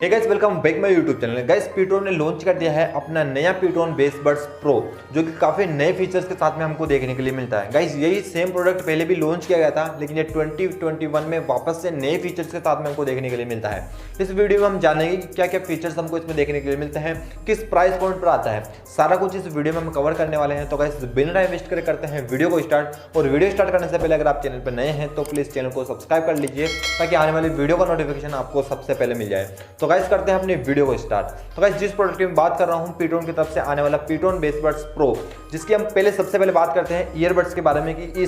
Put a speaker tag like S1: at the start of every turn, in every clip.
S1: Hey guys, welcome back my YouTube channel. Guys, pTron ने launch कर दिया है अपना नया pTron Bassbuds Pro, जो कि काफ़ी नए फीचर्स के साथ में हमको देखने के लिए मिलता है। गाइस, यही सेम प्रोडक्ट पहले भी लॉन्च किया गया था, लेकिन ये 2021 में वापस से नए फीचर्स के साथ में हमको देखने के लिए मिलता है। इस वीडियो में हम जानेंगे कि क्या क्या फीचर्स हमको इसमें देखने के लिए मिलते हैं, किस प्राइस पॉइंट पर आता है, सारा कुछ इस वीडियो में हम कवर करने वाले हैं। तो गाइस, बिना टाइम वेस्ट करे करते हैं वीडियो को स्टार्ट। और वीडियो स्टार्ट करने से पहले अगर आप चैनल पर नए हैं तो प्लीज़ चैनल को सब्सक्राइब कर लीजिए, ताकि आने वाली वीडियो का नोटिफिकेशन आपको सबसे पहले मिल जाए। तो गाइस, करते हैं अपनी वीडियो को स्टार्ट। तो गाइस, जिस प्रोडक्ट की मैं बात कर रहा हूं pTron की तरफ से आने वाला pTron Bassbuds Pro, जिसकी हम पहले सबसे पहले बात करते हैं ईयरबड्स के बारे में कि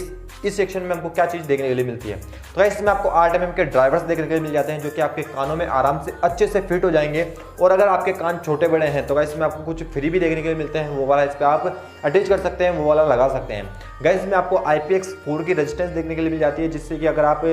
S1: इस सेक्शन में हमको क्या चीज़ देखने के लिए मिलती है। तो गाइस, इसमें आपको 8 mm के ड्राइवर्स देखने के लिए मिल जाते हैं, जो कि आपके कानों में आराम से अच्छे से फिट हो जाएंगे। और अगर आपके कान छोटे बड़े हैं तो गाइस, इसमें आपको कुछ फ्री भी देखने के लिए मिलते हैं, वो वाला इस पर आप अटैच कर सकते हैं, वो वाला लगा सकते हैं। गाइस, इसमें आपको IPX4 की रेजिस्टेंस देखने के लिए मिल जाती है, जिससे कि अगर आप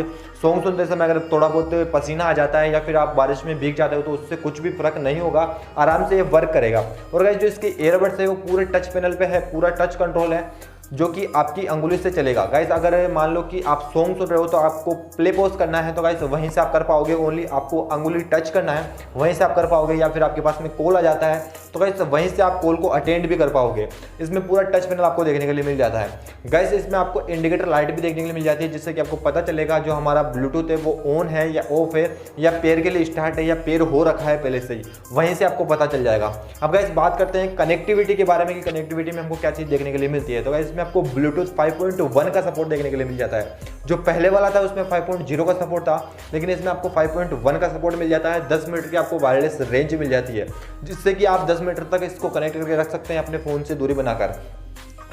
S1: सॉन्ग सुनते समय अगर थोड़ा बहुत पसीना आ जाता है या फिर आप बारिश में भीग जाते हो तो उससे कुछ भी फर्क नहीं होगा, आराम से ये वर्क करेगा। और गाइस, जो इसके ईयरबड्स है वो पूरे टच पैनल पे है, पूरा टच कंट्रोल है, जो कि आपकी अंगुली से चलेगा। गाइस, अगर मान लो कि आप सॉन्ग सुन रहे हो तो आपको प्ले पॉज करना है तो गाइस वहीं से आप कर पाओगे, ओनली आपको अंगुली टच करना है, वहीं से आप कर पाओगे। या फिर आपके पास में कॉल आ जाता है तो गाइस वहीं से आप कॉल को अटेंड भी कर पाओगे। इसमें पूरा टच पैनल आपको देखने के लिए मिल जाता है। गाइस, इसमें आपको इंडिकेटर लाइट भी देखने के लिए मिल जाती है, जिससे कि आपको पता चलेगा जो हमारा ब्लूटूथ है वो ऑन है या ऑफ है, या पेयर के लिए स्टार्ट है या पेयर हो रखा है पहले से ही, वहीं से आपको पता चल जाएगा। अब गाइस, बात करते हैं कनेक्टिविटी के बारे में कि कनेक्टिविटी में हमको क्या चीज़ देखने के लिए मिलती है। तो गाइस, इसमें आपको ब्लूटूथ 5.1 का सपोर्ट देखने के लिए मिल जाता है। जो पहले वाला था उसमें 5.0 का सपोर्ट था, लेकिन इसमें आपको 5.1 का सपोर्ट मिल जाता है। 10 मीटर की आपको वायरलेस रेंज मिल जाती है, जिससे कि आप 10 मीटर तक इसको कनेक्ट करके रख सकते हैं अपने फ़ोन से दूरी बनाकर।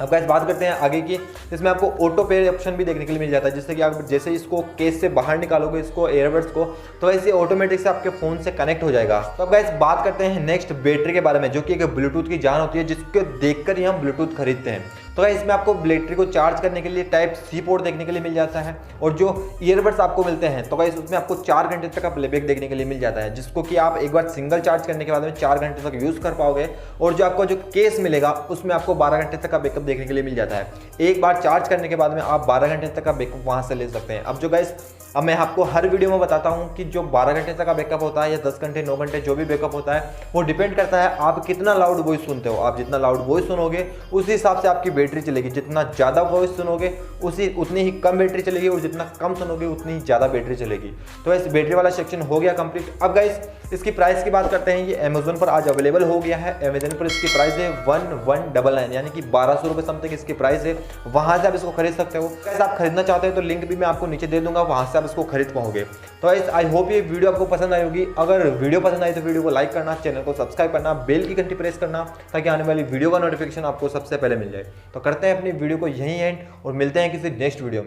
S1: अब गाइस, बात करते हैं आगे की। इसमें आपको ऑटो पे ऑप्शन भी देखने के लिए मिल जाता है, जिससे कि आप जैसे इसको केस से बाहर निकालोगे इसको ईयरबड्स को, तो ऐसे ऑटोमेटिक से आपके फ़ोन से कनेक्ट हो जाएगा। तो अब गाइस, बात करते हैं नेक्स्ट बैटरी के बारे में, जो कि एक ब्लूटूथ की जान होती है, जिसको देखकर ही हम ब्लूटूथ खरीदते हैं। तो गाइस, इसमें आपको बैटरी को चार्ज करने के लिए टाइप C पोर्ट देखने के लिए मिल जाता है। और जो ईयरबड्स आपको मिलते हैं तो गाइस, उसमें आपको 4 घंटे तक का प्लेबैक देखने के लिए मिल जाता है, जिसको कि आप एक बार सिंगल चार्ज करने के बाद में 4 घंटे तक यूज़ कर पाओगे। और जो आपको जो केस मिलेगा उसमें आपको 12 घंटे तक का बैकअप देखने के लिए मिल जाता है। एक बार चार्ज करने के बाद में आप 12 घंटे तक का बैकअप वहाँ से ले सकते हैं। अब जो गाइस, अब मैं आपको हर वीडियो में बताता हूँ कि जो 12 घंटे तक का बैकअप होता है या 10 घंटे 9 घंटे जो भी बैकअप होता है, वो डिपेंड करता है आप कितना लाउड वॉइस सुनते हो। आप जितना लाउड वॉइस सुनोगे उसी हिसाब से आपकी बैटरी चलेगी। जितना ज़्यादा वॉइस सुनोगे उतनी ही कम बैटरी चलेगी, और जितना कम सुनोगे उतनी ही ज़्यादा बैटरी चलेगी। तो इस बैटरी वाला सेक्शन हो गया कंप्लीट। अब गाइस, इसकी प्राइस की बात करते हैं। ये अमेजोन पर आज अवेलेबल हो गया है। अमेजोन पर इसकी प्राइस है 1199, यानी कि 1200 रुपये समथिंग इसकी प्राइस है। वहाँ से आप इसको खरीद सकते हो। गाइस, आप खरीदना चाहते हो तो लिंक भी मैं आपको नीचे दे दूंगा, वहाँ से आप इसको खरीद पाओगे। तो गाइस, आई होप ये वीडियो आपको पसंद आई होगी। अगर वीडियो पसंद आई तो वीडियो को लाइक करना, चैनल को सब्सक्राइब करना, बेल की घंटी प्रेस करना, ताकि आने वाली वीडियो का नोटिफिकेशन आपको सबसे पहले मिल जाए। तो करते हैं अपनी वीडियो को यहीं एंड, और मिलते हैं किसी नेक्स्ट वीडियो में।